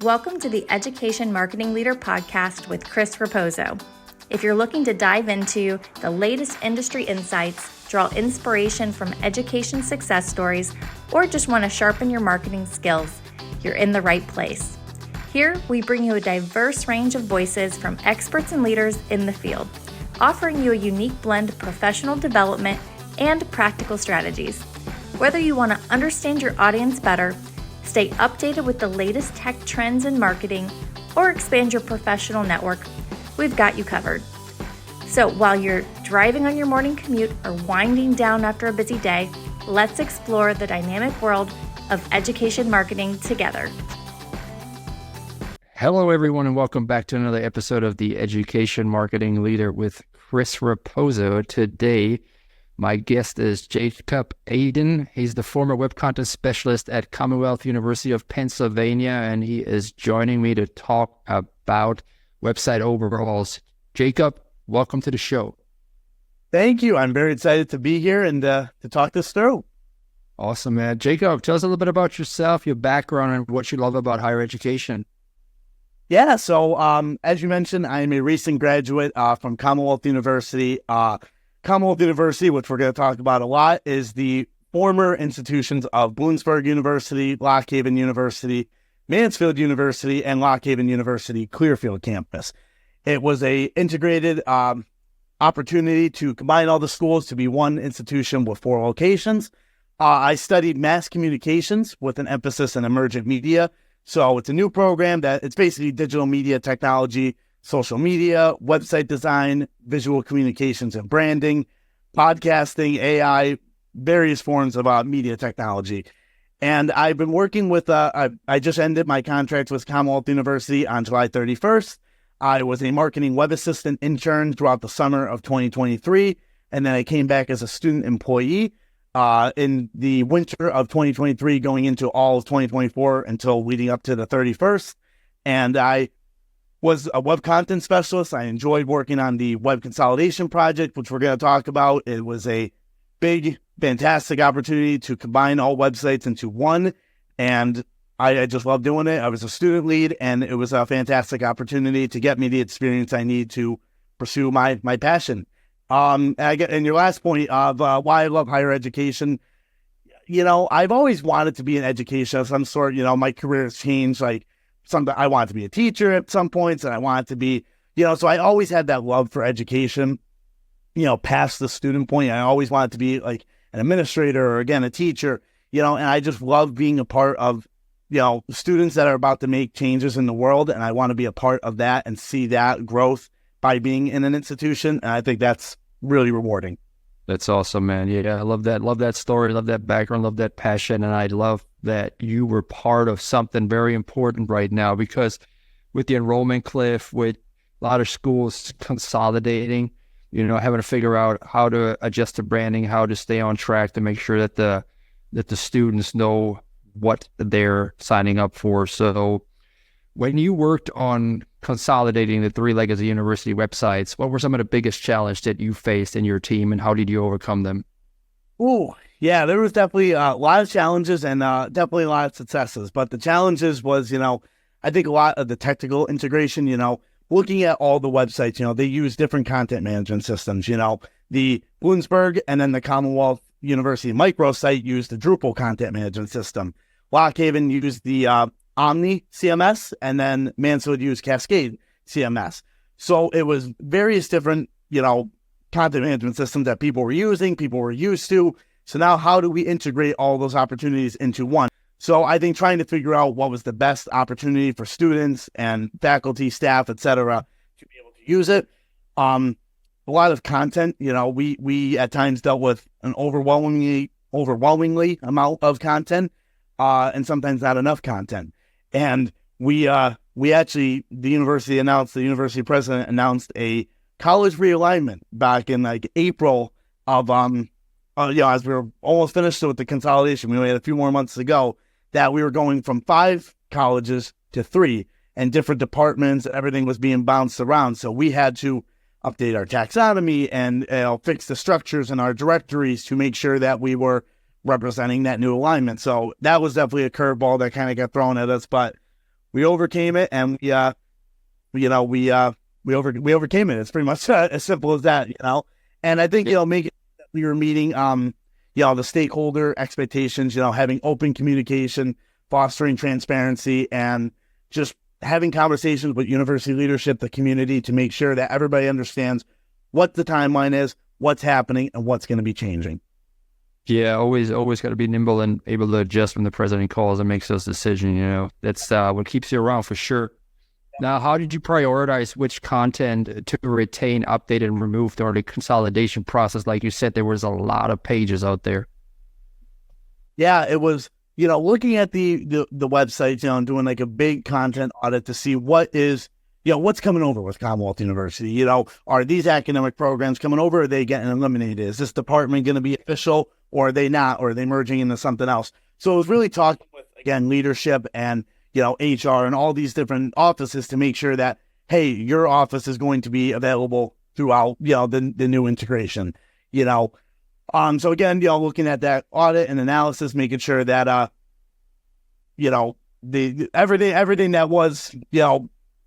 Welcome to the Education Marketing Leader podcast with Chris Raposo. If you're looking to dive into the latest industry insights, draw inspiration from education success stories, or just want to sharpen your marketing skills, you're in the right place. Here, we bring you a diverse range of voices from experts and leaders in the field, offering you a unique blend of professional development and practical strategies. Whether you want to understand your audience better, stay updated with the latest tech trends in marketing, or expand your professional network, we've got you covered. So while you're driving on your morning commute or winding down after a busy day, let's explore the dynamic world of education marketing together. Hello, everyone, and welcome back to another episode of the Education Marketing Leader with Chris Raposo. Today, my guest is Eiden. He's the former web content specialist at Commonwealth University of Pennsylvania, and he is joining me to talk about website overhauls. Jacob, welcome to the show. Thank you. I'm very excited to be here and to talk this through. Awesome, man. Jacob, tell us a little bit about yourself, your background, and what you love about higher education. Yeah, so as you mentioned, I am a recent graduate from Commonwealth University. Commonwealth University, which we're going to talk about a lot, is the former institutions of Bloomsburg University, Lock Haven University, Mansfield University, and Lock Haven University Clearfield campus. It was a integrated opportunity to combine all the schools to be one institution with 4 locations. I studied mass communications with an emphasis in emergent media. So it's a new program that it's basically digital media technology, social media, website design, visual communications and branding, podcasting, AI, various forms of media technology. And I've been working with, I just ended my contract with Commonwealth University on July 31st. I was a marketing web assistant intern throughout the summer of 2023. And then I came back as a student employee in the winter of 2023, going into all of 2024 until leading up to the 31st. And I was a web content specialist. I enjoyed working on the web consolidation project, which we're going to talk about. It was a big, fantastic opportunity to combine all websites into one. And I just loved doing it. I was a student lead, and it was a fantastic opportunity to get me the experience I need to pursue my passion. And your last point of why I love higher education, I've always wanted to be in education of some sort. My career has changed. I wanted to be a teacher at some points, and I wanted to be, so I always had that love for education, past the student point. I always wanted to be like an administrator or, again, a teacher, and I just love being a part of, students that are about to make changes in the world. And I want to be a part of that and see that growth by being in an institution. And I think that's really rewarding. That's awesome, man. Yeah, I love that. Love that story. Love that background. Love that passion. And I love that you were part of something very important right now, because with the enrollment cliff, with a lot of schools consolidating, having to figure out how to adjust the branding, how to stay on track to make sure that the students know what they're signing up for. So when you worked on consolidating the 3 legacy university websites, what were some of the biggest challenges that you faced in your team, and how did you overcome them? Oh, yeah, there was definitely a lot of challenges and definitely a lot of successes. But the challenges was, I think a lot of the technical integration, looking at all the websites, they use different content management systems. The Bloomsburg and then the Commonwealth University microsite used the Drupal content management system. Lock Haven used the Omni CMS, and then Mansfield used Cascade CMS. So it was various different, content management systems that people were using, people were used to. So now how do we integrate all those opportunities into one? So I think trying to figure out what was the best opportunity for students and faculty, staff, et cetera, to be able to use it. A lot of content, we at times dealt with an overwhelmingly amount of content, and sometimes not enough content. And we actually, the university president announced a college realignment back in April of, as we were almost finished with the consolidation, we only had a few more months to go, that we were going from 5 colleges to 3, and different departments, everything was being bounced around. So we had to update our taxonomy and fix the structures in our directories to make sure that we were representing that new alignment. So that was definitely a curveball that kind of got thrown at us. But we overcame it, and we overcame it. It's pretty much as simple as that, And I think we were meeting the stakeholder expectations, having open communication, fostering transparency, and just having conversations with university leadership, the community, to make sure that everybody understands what the timeline is, what's happening, and what's going to be changing. Yeah, always got to be nimble and able to adjust when the president calls and makes those decisions. That's what keeps you around for sure. Now, how did you prioritize which content to retain, update, and remove during the consolidation process? Like you said, there was a lot of pages out there. Yeah, it was, looking at the websites, and doing like a big content audit to see what is, what's coming over with Commonwealth University. Are these academic programs coming over? Are they getting eliminated? Is this department going to be official, or are they not? Or are they merging into something else? So it was really talking with, again, leadership and HR and all these different offices to make sure that, hey, your office is going to be available throughout, the new integration, So again, looking at that audit and analysis, making sure that, the everything that was,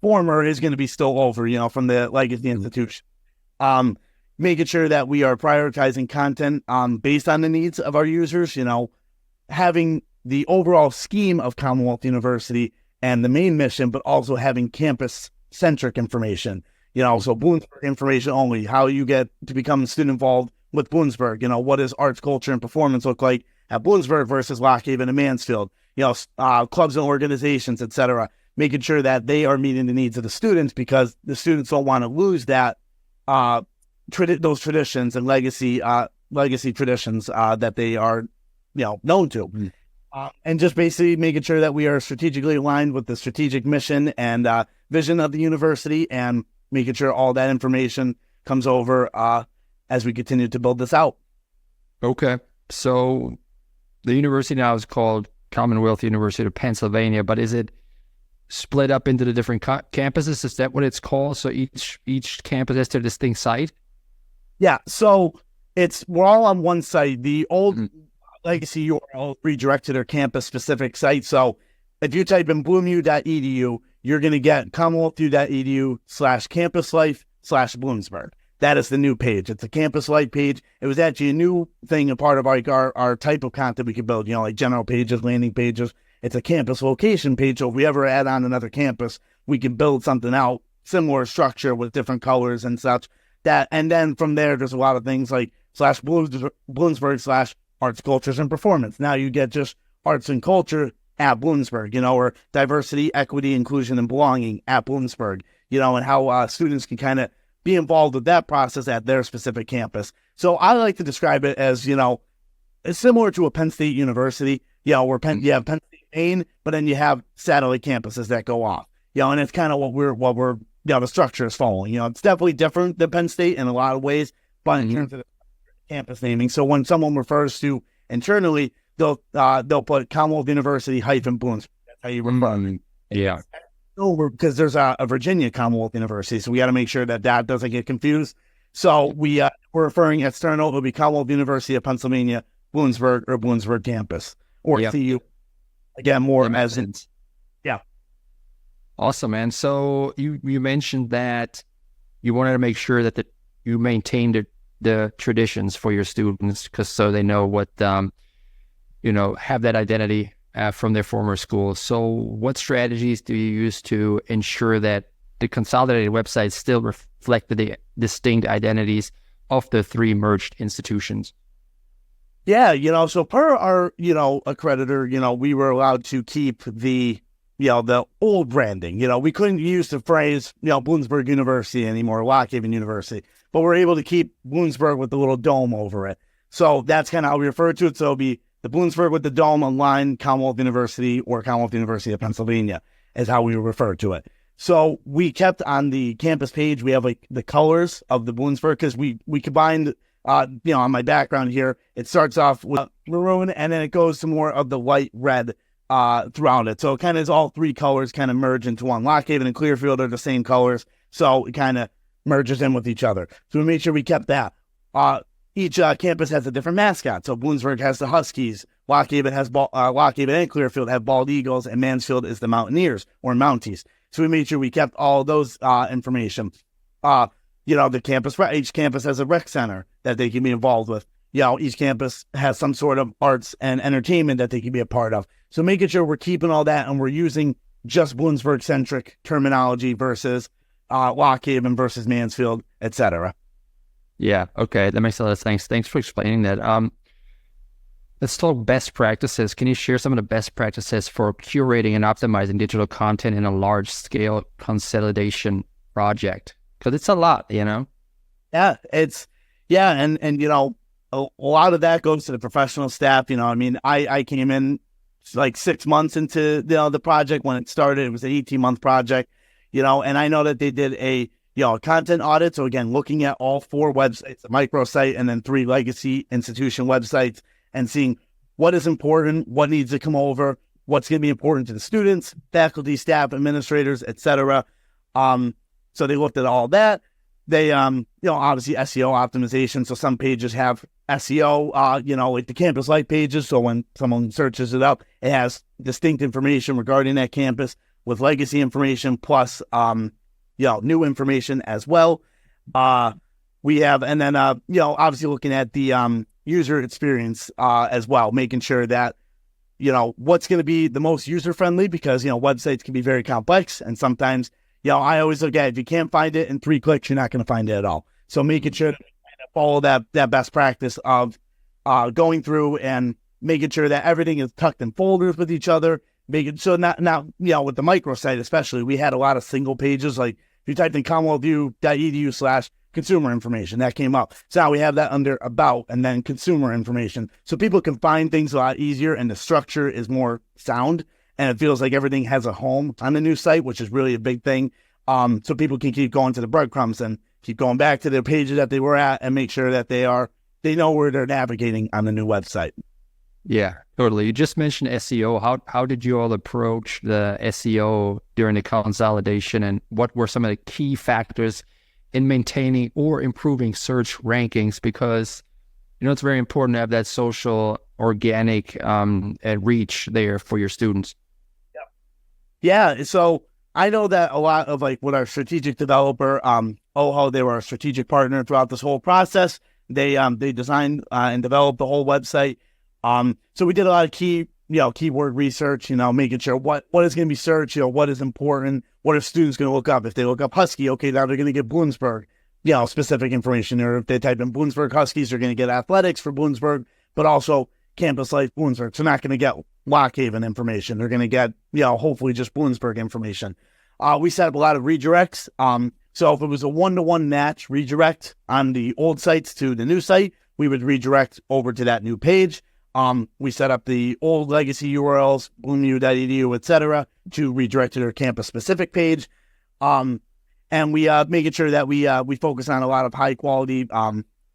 former is going to be still over, from the legacy institution. Making sure that we are prioritizing content, based on the needs of our users, having the overall scheme of Commonwealth University and the main mission, but also having campus-centric information, so Bloomsburg information only, how you get to become student involved with Bloomsburg, what does arts, culture, and performance look like at Bloomsburg versus Lock Haven and Mansfield, clubs and organizations, etc., making sure that they are meeting the needs of the students, because the students don't want to lose that, those traditions and legacy traditions that they are, known to. Mm. And just basically making sure that we are strategically aligned with the strategic mission and vision of the university, and making sure all that information comes over as we continue to build this out. Okay. So the university now is called Commonwealth University of Pennsylvania, but is it split up into the different campuses? Is that what it's called? So each campus has their distinct site? Yeah. So we're all on one site. The old legacy URL redirect to their campus-specific site. So if you type in bloomu.edu, you're going to get commonwealthu.edu/campuslife/Bloomsburg. That is the new page. It's a campus life page. It was actually a new thing, a part of our type of content we could build, like general pages, landing pages. It's a campus location page. So if we ever add on another campus, we can build something out, similar structure with different colors and such. And then from there, there's a lot of things like /Bloomsburg/arts, cultures, and performance. Now you get just arts and culture at Bloomsburg, or diversity, equity, inclusion, and belonging at Bloomsburg, and how students can kind of be involved with that process at their specific campus. So I like to describe it as, it's similar to a Penn State University, where you have Penn State Main, but then you have satellite campuses that go off, and it's kind of what we're the structure is following. It's definitely different than Penn State in a lot of ways, but in terms of the campus naming. So when someone refers to internally, they'll put Commonwealth University -Bloomsburg. That's how you refer. Yeah. Because there's a Virginia Commonwealth University, so we got to make sure that doesn't get confused. So we're referring external. It'll be Commonwealth University of Pennsylvania, Bloomsburg, or Bloomsburg campus, or CU. Again, more as in. Yeah. Awesome, man. So you mentioned that you wanted to make sure that you maintained the traditions for your students, because so they know what have that identity from their former school. So what strategies do you use to ensure that the consolidated websites still reflect the distinct identities of the three merged institutions? Yeah, so per our, accreditor, we were allowed to keep the old branding. We couldn't use the phrase, Bloomsburg University anymore, Lock Haven University, but we're able to keep Bloomsburg with the little dome over it. So that's kind of how we refer to it. So it'll be the Bloomsburg with the dome online, Commonwealth University, or Commonwealth University of Pennsylvania is how we refer to it. So we kept on the campus page, we have like the colors of the Bloomsburg, because we combined, on my background here, it starts off with maroon and then it goes to more of the light red throughout it. So it kind of is all three colors kind of merge into one. Lock Haven and Clearfield are the same colors, so it kind of merges in with each other. So we made sure we kept that. each campus has a different mascot. So Bloomsburg has the Huskies, Lockhaven and Clearfield have Bald Eagles, and Mansfield is the Mountaineers or Mounties. So we made sure we kept all those information. The campus, each campus has a rec center that they can be involved with. Each campus has some sort of arts and entertainment that they can be a part of. So making sure we're keeping all that and we're using just Bloomsburg-centric terminology versus Lockhaven versus Mansfield, etc. Yeah, okay, that makes a lot of sense. Thanks for explaining that. Let's talk best practices. Can you share some of the best practices for curating and optimizing digital content in a large-scale consolidation project? Because it's a lot, Yeah, and a lot of that goes to the professional staff. I came in like 6 months into the project when it started. It was an 18-month project, and I know that they did a content audit. So again, looking at all 4 websites, a microsite and then 3 legacy institution websites, and seeing what is important, what needs to come over, what's going to be important to the students, faculty, staff, administrators, etc. So they looked at all that. They, obviously SEO optimization. So some pages have SEO, like the campus life pages. So when someone searches it up, it has distinct information regarding that campus with legacy information plus, new information as well. We have, and then, obviously looking at the user experience as well, making sure that, what's going to be the most user-friendly because, websites can be very complex. And sometimes, I always look at if you can't find it in 3 clicks, you're not going to find it at all. So making sure to follow that best practice of going through and making sure that everything is tucked in folders with each other, making sure not with the microsite especially, we had a lot of single pages. Like if you typed in commonwealthview.edu/consumer information, that came up. So now we have that under about and then consumer information. So people can find things a lot easier and the structure is more sound and it feels like everything has a home on the new site, which is really a big thing. So people can keep going to the breadcrumbs and keep going back to their pages that they were at and make sure that they know where they're navigating on the new website. Yeah, totally. You just mentioned SEO. How did you all approach the SEO during the consolidation, and what were some of the key factors in maintaining or improving search rankings? Because, it's very important to have that social, organic reach there for your students. Yeah. So I know that a lot of with our strategic developer, overhaul, they were our strategic partner throughout this whole process. They designed and developed the whole website. So we did a lot of keyword research, making sure what is going to be searched, what is important, what are students going to look up. If they look up Husky, okay, now they're going to get Bloomsburg, specific information. Or if they type in Bloomsburg Huskies, they're going to get athletics for Bloomsburg, but also campus life Bloomsburg. So they're not going to get Lockhaven information. They're going to get, hopefully just Bloomsburg information. We set up a lot of redirects. So if it was a 1-to-1 match redirect on the old sites to the new site, we would redirect over to that new page. We set up the old legacy URLs, bloomu.edu, etc., to redirect to their campus-specific page. And we making sure that we focus on a lot of high-quality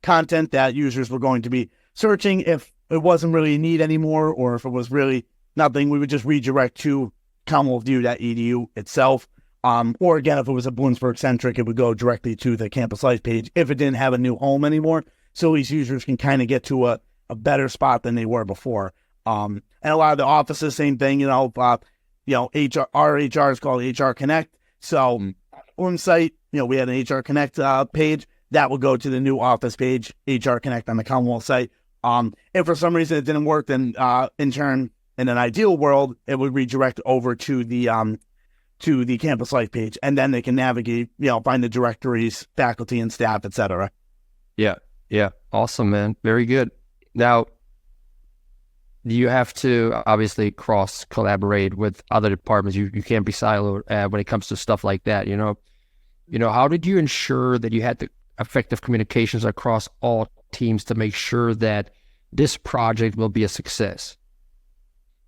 content that users were going to be searching. If it wasn't really a need anymore, or if it was really nothing, we would just redirect to commonwealthview.edu itself. Or again, if it was a Bloomsburg-centric, it would go directly to the campus life page if it didn't have a new home anymore. So these users can kind of get to a better spot than they were before. And a lot of the offices, same thing, HR, our HR is called HR Connect. So on site, we had an HR Connect page that will go to the new office page, HR Connect on the Commonwealth site. If for some reason it didn't work, then in turn, in an ideal world, it would redirect over to the campus life page, and then they can navigate, find the directories, faculty and staff, etc. Yeah. Awesome, man. Very good. Now, you have to obviously cross-collaborate with other departments. You can't be siloed when it comes to stuff like that, How did you ensure that you had the effective communications across all teams to make sure that this project will be a success?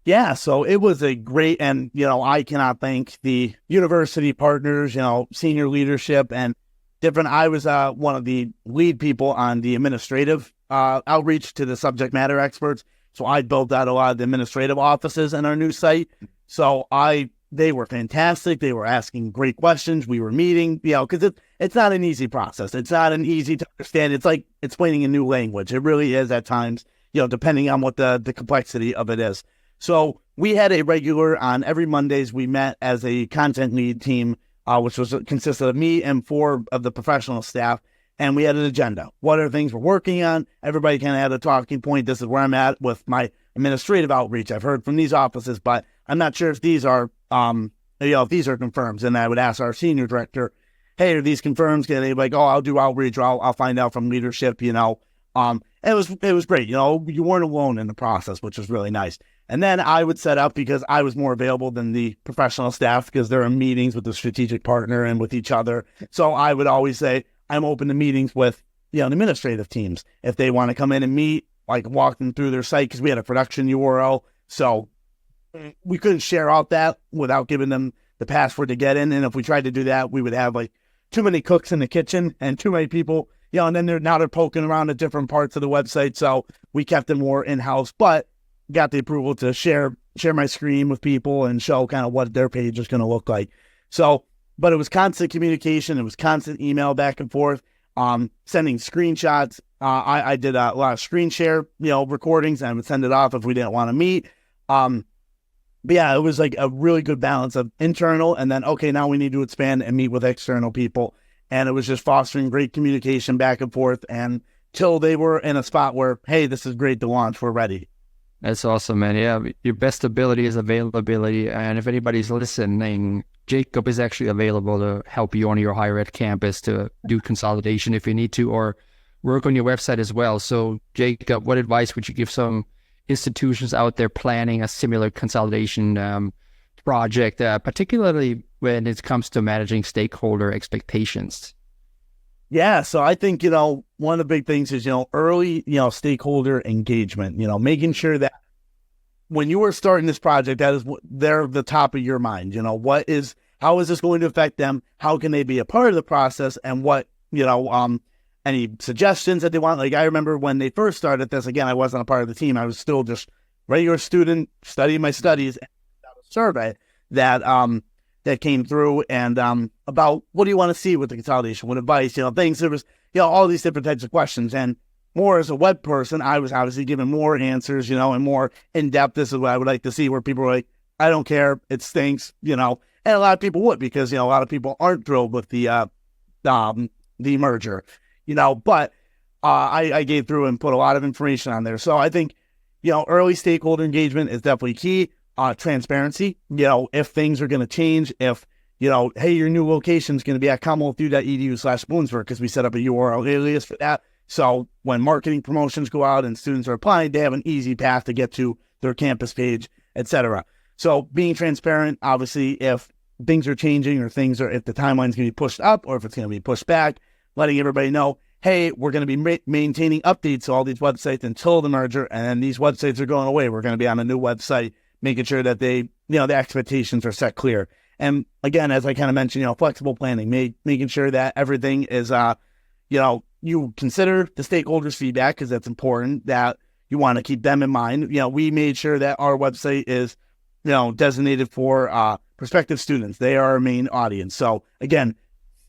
Yeah, so it was a great, and, I cannot thank the university partners, senior leadership and different. I was one of the lead people on the administrative outreach to the subject matter experts. So I built out a lot of the administrative offices in our new site. So I, they were fantastic. They were asking great questions. We were meeting, because it's not an easy process. It's not an easy to understand. It's like explaining a new language. It really is at times, depending on what the complexity of it is. So we had a regular on every Mondays. We met as a content lead team, which consisted of me and 4 of the professional staff. And we had an agenda. What are things we're working on? Everybody kind of had a talking point. This is where I'm at with my administrative outreach. I've heard from these offices, but I'm not sure if these are, if these are confirmed. And I would ask our senior director, hey, are these confirmed? And they'd be like, oh, I'll do outreach. Or I'll find out from leadership, It was great. You weren't alone in the process, which was really nice. And then I would set up, because I was more available than the professional staff, because they're in meetings with the strategic partner and with each other. So I would always say, I'm open to meetings with, administrative teams. If they want to come in and meet, like walk them through their site, because we had a production URL. So we couldn't share out that without giving them the password to get in. And if we tried to do that, we would have like too many cooks in the kitchen and too many people, and then they're poking around at different parts of the website. So we kept them more in-house, but got the approval to share my screen with people and show kind of what their page is going to look like. So, but it was constant communication. It was constant email back and forth, sending screenshots. I did a lot of screen share, recordings, and I would send it off if we didn't want to meet. But yeah, it was like a really good balance of internal and then, okay, now we need to expand and meet with external people. And it was just fostering great communication back and forth until they were in a spot where, hey, this is great to launch. We're ready. That's awesome, man. Yeah, your best ability is availability. And if anybody's listening, Jacob is actually available to help you on your higher ed campus to do consolidation if you need to, or work on your website as well. So, Jacob, what advice would you give some institutions out there planning a similar consolidation project, particularly when it comes to managing stakeholder expectations? Yeah, so I think, one of the big things is, early, stakeholder engagement, making sure that when you are starting this project, that is they're the top of your mind. How is this going to affect them? How can they be a part of the process? And what, any suggestions that they want? Like, I remember when they first started this, again, I wasn't a part of the team. I was still just regular student studying my studies, and a survey that came through and about what do you want to see with the consolidation, what advice, things. There was, all these different types of questions. And more as a web person, I was obviously given more answers, and more in-depth. This is what I would like to see, where people were like, I don't care, it stinks, and a lot of people would, because, a lot of people aren't thrilled with the merger, but I gave through and put a lot of information on there. So I think, early stakeholder engagement is definitely key. Transparency, if things are going to change, if, hey, your new location is going to be at CommonwealthU.edu/Bloomsburg, because we set up a URL alias for that. So when marketing promotions go out and students are applying, they have an easy path to get to their campus page, etc. So being transparent, obviously, if things are changing or if the timeline is going to be pushed up or if it's going to be pushed back, letting everybody know, hey, we're going to be maintaining updates to all these websites until the merger, and then these websites are going away. We're going to be on a new website, making sure that the expectations are set clear. And again, as I kind of mentioned, flexible planning, making sure that everything is, you consider the stakeholders' feedback, because that's important, that you want to keep them in mind. We made sure that our website is, designated for prospective students. They are our main audience. So again,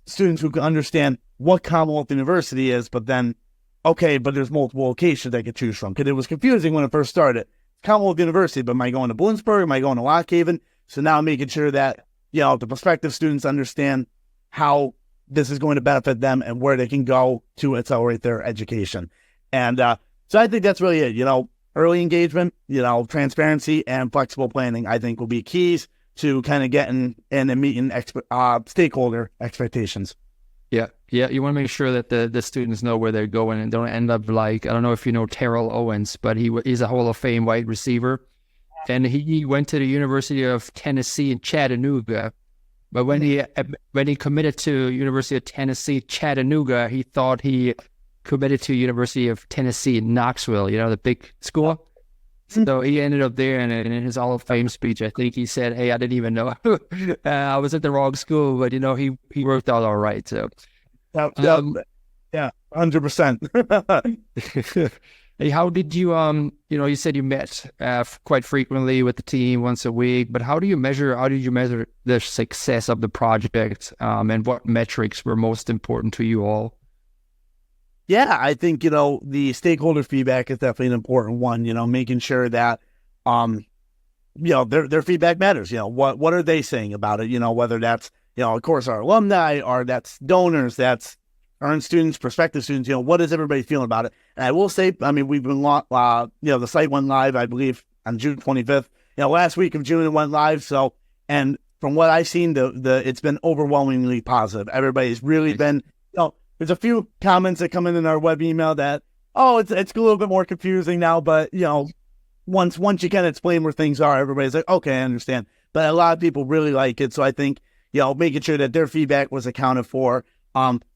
students who can understand what Commonwealth University is, but then, okay, but there's multiple locations they could choose from. Because it was confusing when it first started. Commonwealth University, but am I going to Bloomsburg? Am I going to Lock Haven? So now I'm making sure that, the prospective students understand how this is going to benefit them and where they can go to accelerate their education. And so I think that's really it. Early engagement, transparency and flexible planning, I think will be keys to kind of getting in and meeting stakeholder expectations. Yeah. You want to make sure that the students know where they're going and don't end up like, I don't know if you know Terrell Owens, but he's a Hall of Fame wide receiver. And he went to the University of Tennessee in Chattanooga. But when he committed to University of Tennessee Chattanooga, he thought he committed to University of Tennessee in Knoxville, the big school. So he ended up there, and in his Hall of Fame speech, I think he said, hey, I didn't even know I was at the wrong school, but, he worked out all right. So, yeah, 100%. Hey, how did you, you said you met quite frequently with the team once a week, but how did you measure the success of the project, and what metrics were most important to you all? Yeah, I think, the stakeholder feedback is definitely an important one, making sure that, their feedback matters. What are they saying about it? Whether that's, of course, our alumni, or that's donors, that's current students, prospective students, what is everybody feeling about it? And I will say, we've been, the site went live, I believe, on June 25th. Last week of June it went live. So, and from what I've seen, it's been overwhelmingly positive. Everybody's really been, there's a few comments that come in our web email that, it's a little bit more confusing now, but, once you kind of explain where things are, everybody's like, okay, I understand. But a lot of people really like it. So I think, making sure that their feedback was accounted for.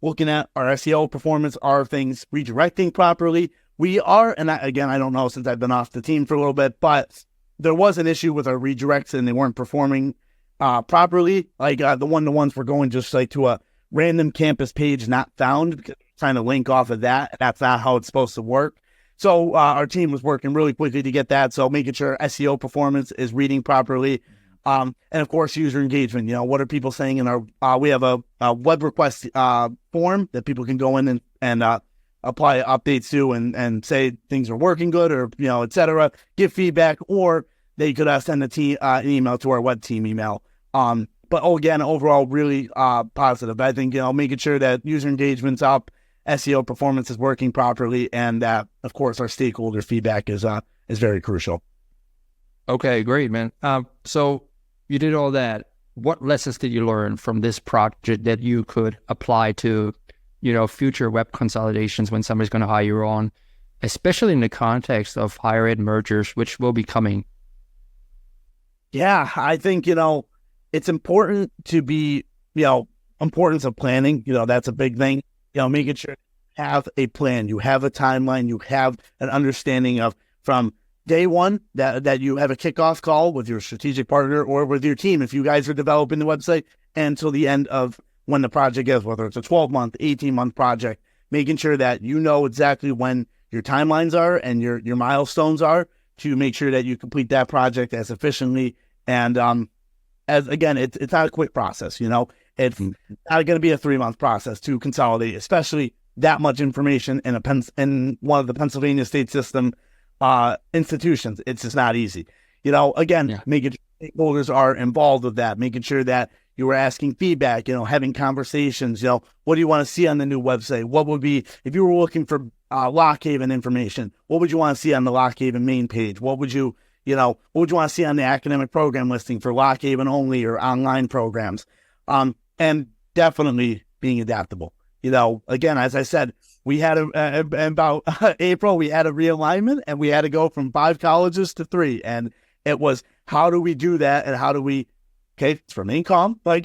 Looking at our SEO performance, are things redirecting properly? We are, and I don't know since I've been off the team for a little bit, but there was an issue with our redirects and they weren't performing properly. Like the one-to-ones were going just like to a random campus page not found, because trying to link off of that. That's not how it's supposed to work. So our team was working really quickly to get that. So making sure SEO performance is reading properly. And of course, user engagement. What are people saying in our? We have a web request form that people can go in and apply updates to, and say things are working good, or et cetera. Give feedback, or they could send an email to our web team email. But again, overall, really positive. I think making sure that user engagement's up, SEO performance is working properly, and that, of course, our stakeholder feedback is very crucial. Okay, great, man. So you did all that. What lessons did you learn from this project that you could apply to, future web consolidations when somebody's going to hire you on, especially in the context of higher ed mergers, which will be coming? Yeah, I think, it's important to be, importance of planning. That's a big thing. Making sure you have a plan, you have a timeline, you have an understanding of, from day one, that you have a kickoff call with your strategic partner or with your team, if you guys are developing the website, until the end of when the project is, whether it's a 12-month, 18-month project, making sure that exactly when your timelines are and your milestones are, to make sure that you complete that project as efficiently. And as again, it's not a quick process. It's not going to be a 3-month process to consolidate, especially that much information in one of the Pennsylvania state system institutions. It's just not easy. Making sure stakeholders are involved with that, making sure that you are asking feedback, having conversations, what do you want to see on the new website? What would be, if you were looking for Lock Haven information, what would you want to see on the Lock Haven main page? What would you want to see on the academic program listing for Lock Haven only or online programs? And definitely being adaptable. Again, as I said, we had about April, we had a realignment, and we had to go from 5 colleges to 3. And it was, how do we do that? And how do we, let's remain calm. We're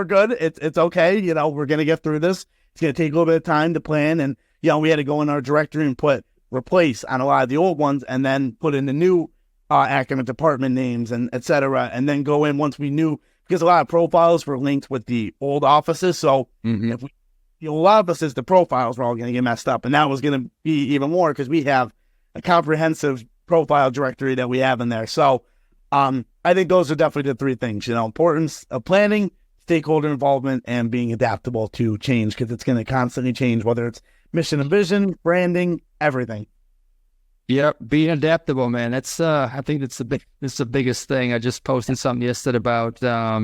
good. It's okay. We're going to get through this. It's going to take a little bit of time to plan. And, we had to go in our directory and replace on a lot of the old ones, and then put in the new academic department names and et cetera. And then go in once we knew, because a lot of profiles were linked with the old offices. So if we, a lot of us, the profiles were all going to get messed up. And that was going to be even more, because we have a comprehensive profile directory that we have in there. So I think those are definitely the 3 things, importance of planning, stakeholder involvement, and being adaptable to change, because it's going to constantly change, whether it's mission and vision, branding, everything. Yeah, being adaptable, man. That's I think that's the biggest thing. I just posted something yesterday about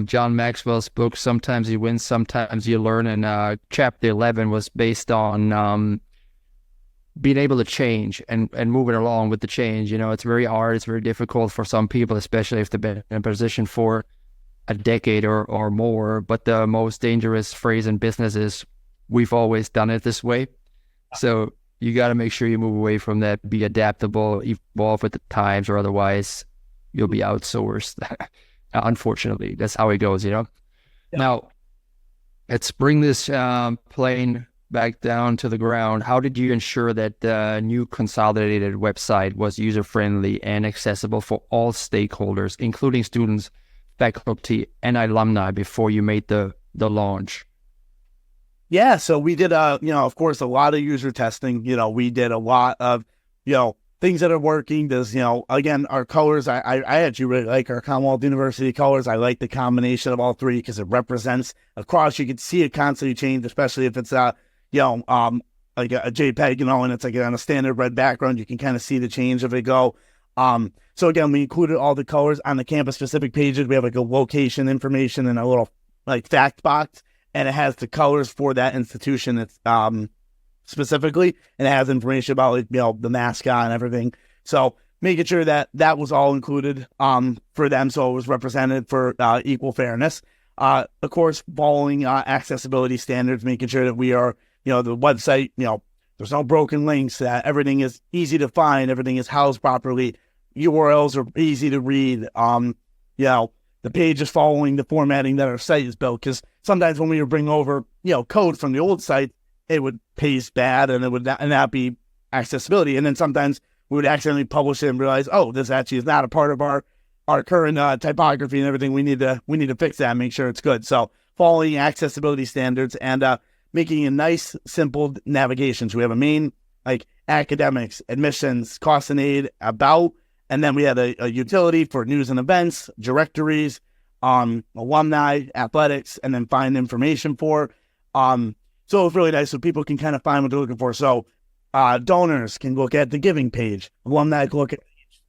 John Maxwell's book, Sometimes You Win, Sometimes You Learn, and chapter 11 was based on being able to change and moving along with the change. It's very hard, it's very difficult for some people, especially if they've been in a position for a decade or more. But the most dangerous phrase in business is, we've always done it this way. So you got to make sure you move away from that, be adaptable, evolve with the times, or otherwise you'll be outsourced. Unfortunately, that's how it goes, Yeah. Now, let's bring this plane back down to the ground. How did you ensure that the new consolidated website was user-friendly and accessible for all stakeholders, including students, faculty, and alumni, before you made the launch? Yeah, so we did, of course, a lot of user testing. We did a lot of things that are working. Does, again, our colors, I actually really like our Commonwealth University colors. I like the combination of all three because it represents across. You can see it constantly change, especially if it's, like a JPEG, and it's like on a standard red background. You can kind of see the change of it go. So again, we included all the colors on the campus specific pages. We have like a location information and a little like fact box, and it has the colors for that institution. It's, specifically, and it has information about like, the mascot and everything. So making sure that that was all included for them, so it was represented for equal fairness. Of course, following accessibility standards, making sure that we are, the website, there's no broken links, that everything is easy to find, everything is housed properly, URLs are easy to read. The page is following the formatting that our site is built, because sometimes when we would bring over, code from the old site, it would paste bad and it would not be accessibility. And then sometimes we would accidentally publish it and realize, oh, this actually is not a part of our current typography and everything. We need to fix that and make sure it's good. So following accessibility standards and making a nice, simple navigation. So we have a main, like academics, admissions, cost and aid, about, and then we had a utility for news and events, directories, alumni, athletics, and then find information for. So it was really nice so people can kind of find what they're looking for. So donors can look at the giving page. Alumni can look at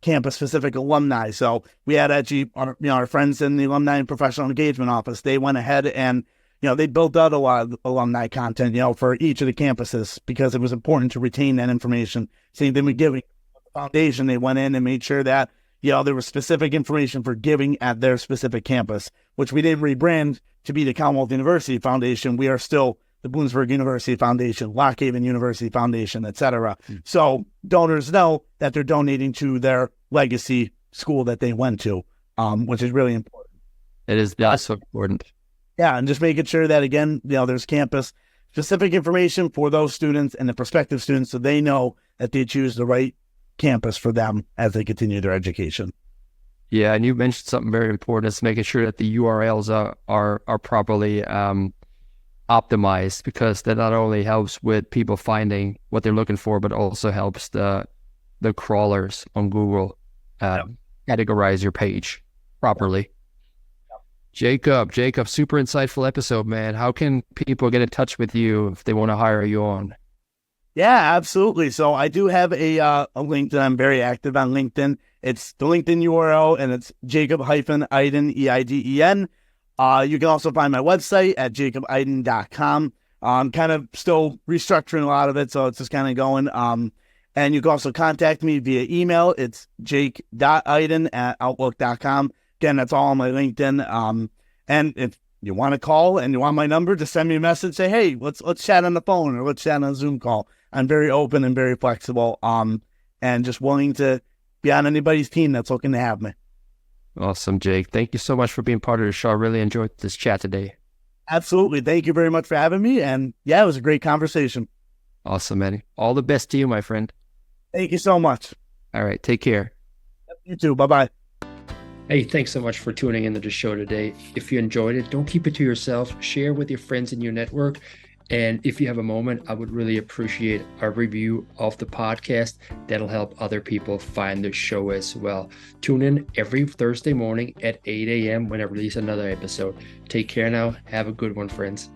campus-specific alumni. So we had actually our friends in the Alumni and Professional Engagement Office. They went ahead and, they built out a lot of alumni content, for each of the campuses, because it was important to retain that information. Same thing with giving. The foundation, they went in and made sure that, there was specific information for giving at their specific campus, which we didn't rebrand to be the Commonwealth University Foundation. We are still the Bloomsburg University Foundation, Lock Haven University Foundation, etc. So donors know that they're donating to their legacy school that they went to, which is really important. It is, that's so important. Yeah, and just making sure that, again, there's campus-specific information for those students and the prospective students, so they know that they choose the right campus for them as they continue their education. Yeah, and you mentioned something very important, is making sure that the URLs are properly optimized, because that not only helps with people finding what they're looking for, but also helps the crawlers on Google categorize your page properly. Jacob, super insightful episode, man. How can people get in touch with you if they want to hire you on? Yeah, absolutely. So I do have a LinkedIn. I'm very active on LinkedIn. It's the LinkedIn URL, and it's Jacob-Eiden, Eiden. You can also find my website at 𝐏𝐸𝐴𝐷EN.com. I'm kind of still restructuring a lot of it, so it's just kind of going. And you can also contact me via email. It's jake.eiden@outlook.com. Again, that's all on my LinkedIn. And if you want to call and you want my number, just send me a message. Say, hey, let's chat on the phone, or let's chat on a Zoom call. I'm very open and very flexible, and just willing to be on anybody's team that's looking to have me. Awesome, Jake. Thank you so much for being part of the show. I really enjoyed this chat today. Absolutely. Thank you very much for having me. And yeah, it was a great conversation. Awesome, Eddie. All the best to you, my friend. Thank you so much. All right. Take care. You too. Bye-bye. Hey, thanks so much for tuning into the show today. If you enjoyed it, don't keep it to yourself. Share with your friends in your network. And if you have a moment, I would really appreciate a review of the podcast. That'll help other people find the show as well. Tune in every Thursday morning at 8 a.m. when I release another episode. Take care now. Have a good one, friends.